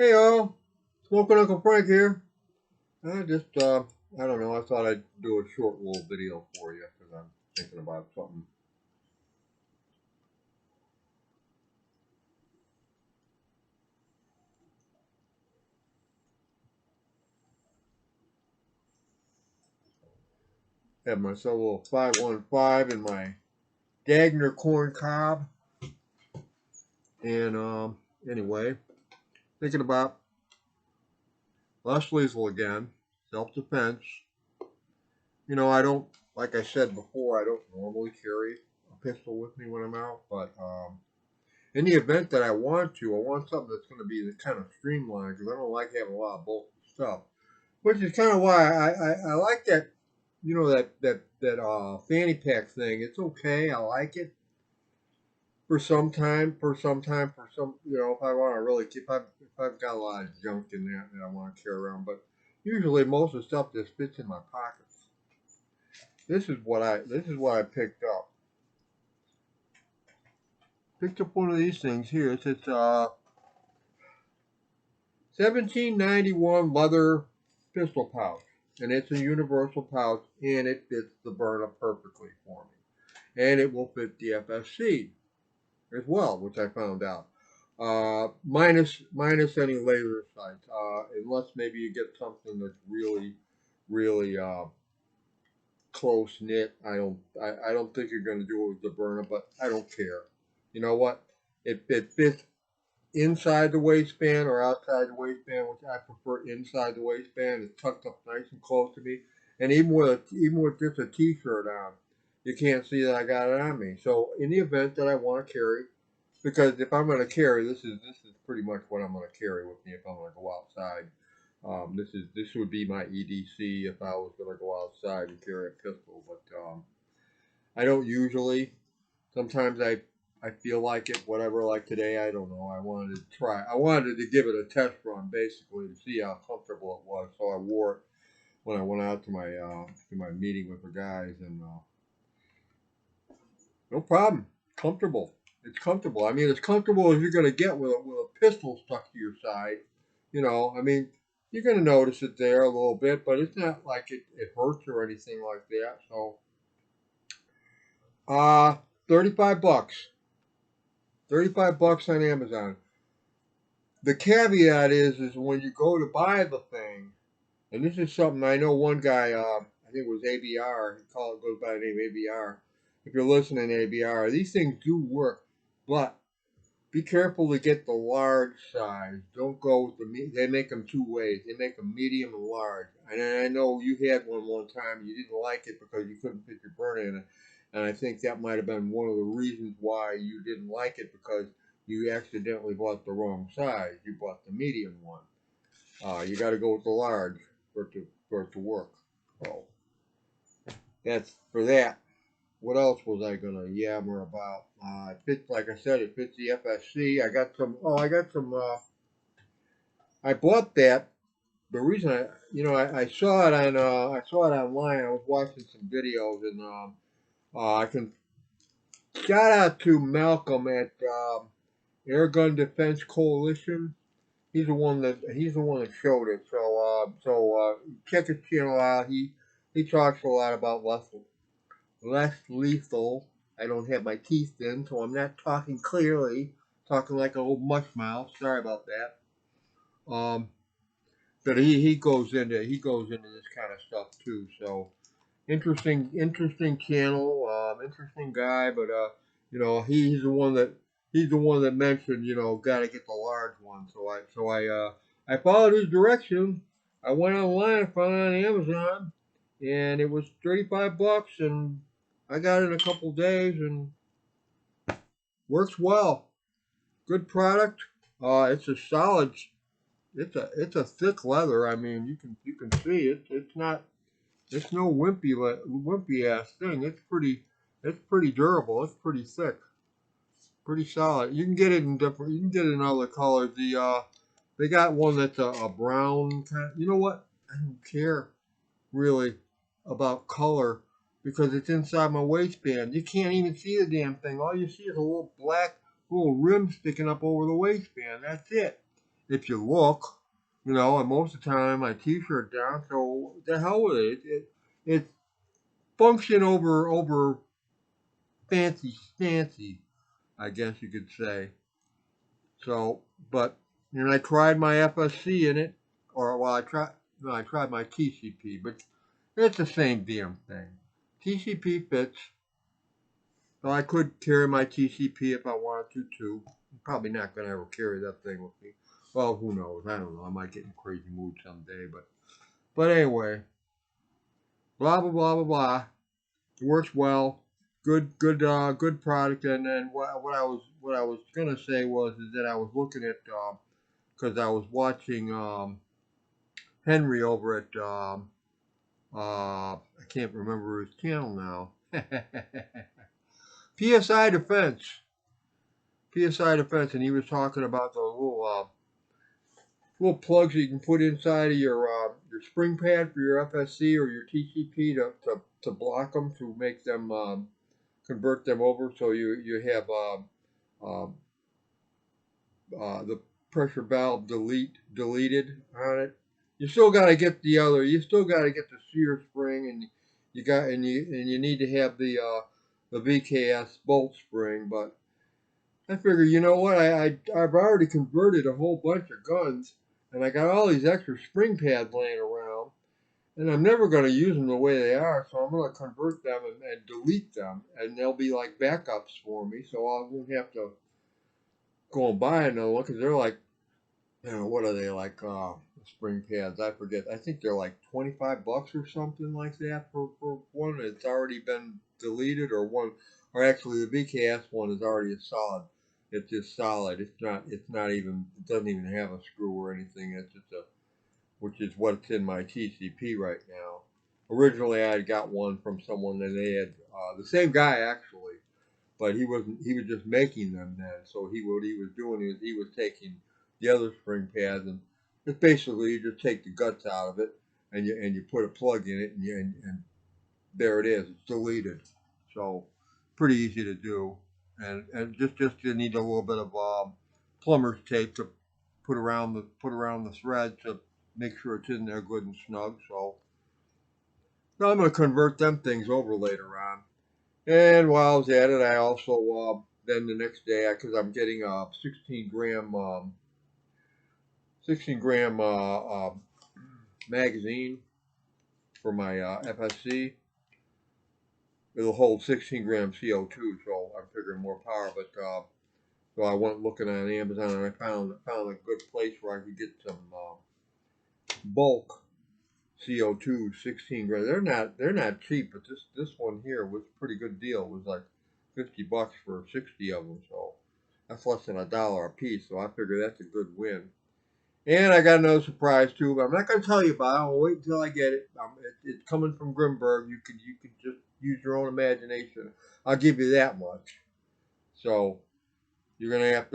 Hey y'all, Smoking Uncle Frank here. I don't know, I thought I'd do a short little video for you because I'm thinking about something. Have myself a little 515 in my Dagner corn cob. And anyway, thinking about less lethal again, self defense. I don't, like I said before, I don't normally carry a pistol with me when I'm out, but in the event that I want something that's going to be kind of streamlined because I don't like having a lot of bulky stuff. Which is kind of why I like that, that fanny pack thing. It's okay. I like it for some, if I want to really keep, if I've got a lot of junk in that I want to carry around. But usually most of the stuff just fits in my pockets. This is what I picked up. Picked up one of these things here. It's 1791 leather pistol pouch, and it's a universal pouch, and it fits the burner perfectly for me, and it will fit the FSC as well, which I found out. Minus any laser sights, unless maybe you get something that's really close knit. I don't think you're going to do it with the burner, but I don't care. You know what? It fits inside the waistband or outside the waistband, which I prefer inside the waistband. It's tucked up nice and close to me, and even with just a t-shirt on, you can't see that I got it on me. So in the event that I want to carry, because if I'm going to carry, this is pretty much what I'm going to carry with me if I'm going to go outside. This would be my EDC if I was going to go outside and carry a pistol, but I don't usually. Sometimes I feel like it, whatever. Like today, I don't know. I wanted to try. I wanted to give it a test run, basically, to see how comfortable it was. So I wore it when I went out to my meeting with the guys, and no problem. Comfortable. It's comfortable. I mean, as comfortable as you're gonna get with a pistol stuck to your side. I mean, you're gonna notice it there a little bit, but it's not like it hurts or anything like that. So, 35 bucks. 35 bucks on Amazon. The caveat is when you go to buy the thing, and this is something I know one guy, I think it was ABR, goes by the name ABR. If you're listening, ABR, these things do work, but be careful to get the large size. Don't go with they make them two ways. They make them medium and large. And I know you had one time, you didn't like it because you couldn't fit your burner in it. And I think that might have been one of the reasons why you didn't like it because you accidentally bought the wrong size. You bought the medium one. You got to go with the large for it to work. So that's for that. What else was I gonna yammer about? It fits, like I said, it fits the FSC. I got some. Oh, I got some. I bought that. The reason I saw it I saw it online. I was watching some videos, and I can shout out to Malcolm at Airgun Defense Coalition. He's the one that showed it. So check his channel out. He talks a lot about less lethal. I don't have my teeth in, so I'm not talking clearly. Talking like a old mush mouth. Sorry about that. Um, but he goes into this kind of stuff too. So interesting channel. Interesting guy. But he's the one that mentioned got to get the large one. So I followed his direction. I went online, found it on Amazon, and it was 35 bucks, and I got it in a couple days, and works well. Good product. It's a solid. It's a thick leather. I mean, you can see it. It's not. It's no wimpy ass thing. It's pretty durable. It's pretty thick. Pretty solid. You can get it in different. You can get it in other colors. They got one that's a brown kind. You know what? I don't care really about color because it's inside my waistband. You can't even see the damn thing. All you see is a little black little rim sticking up over the waistband. That's it. if you look, you know, and most of the time my t-shirt down, so the hell with it. It's function over fancy stancy, I guess you could say. So, but you know, I tried my FSC in it, or well, I tried my TCP, but it's the same damn thing. TCP fits, so I could carry my TCP if I wanted to too. I'm probably not gonna ever carry that thing with me. Well, who knows? I don't know. I might get in a crazy mood someday, but anyway, blah blah blah blah blah. It works well. Good product. And then what I was gonna say was is that I was looking at because I was watching Henry over at I can't remember his channel now. PSI Defense, PSI Defense, and he was talking about the little plugs that you can put inside of your spring pad for your FSC or your TCP to block them, to make them convert them over, so you have um, the pressure valve deleted on it. You still got to get you still got to get the sear spring, and you need to have the VKS bolt spring. But I figure, you know what, I've already converted a whole bunch of guns, and I got all these extra spring pads laying around, and I'm never going to use them the way they are, so I'm going to convert them and delete them, and they'll be like backups for me, so I won't have to go and buy another one, because they're like, you know, what are they like? Spring pads. I forget. I think they're like $25 or something like that for one that's already been deleted, or one, or actually the VKS one is already a solid. It's just solid. It's not even. It doesn't even have a screw or anything. It's just a, which is what's in my TCP right now. Originally, I had got one from someone, and they had the same guy actually, but he wasn't. He was just making them then. So what he was doing is he was taking the other spring pads, and it's basically you just take the guts out of it, and you put a plug in it, and there it is. It's deleted. So pretty easy to do, and just you need a little bit of plumber's tape to put around the thread to make sure it's in there good and snug. So now I'm going to convert them things over later on. And while I was at it, I also then the next day, because I'm getting a 16 gram magazine for my FSC. It'll hold 16 grams CO2, so I'm figuring more power. But so I went looking on Amazon, and I found a good place where I could get some bulk CO2 16 grams. They're not cheap, but this one here was a pretty good deal. It was like $50 for 60 of them, so that's less than $1 a piece. So I figure that's a good win. And I got another surprise too, but I'm not going to tell you about it. I'll wait until I get it. It's coming from Grimberg. You could just use your own imagination. I'll give you that much. So you're gonna have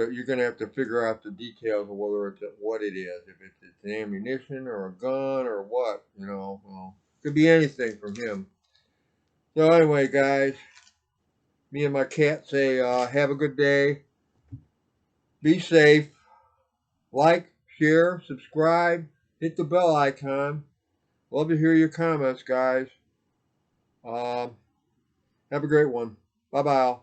to figure out the details of whether it's what it is. If it's an ammunition or a gun or what, you know. Well, could be anything from him. So anyway, guys, me and my cat say have a good day. Be safe. Like, share, subscribe, hit the bell icon. Love to hear your comments, guys. Have a great one. Bye-bye.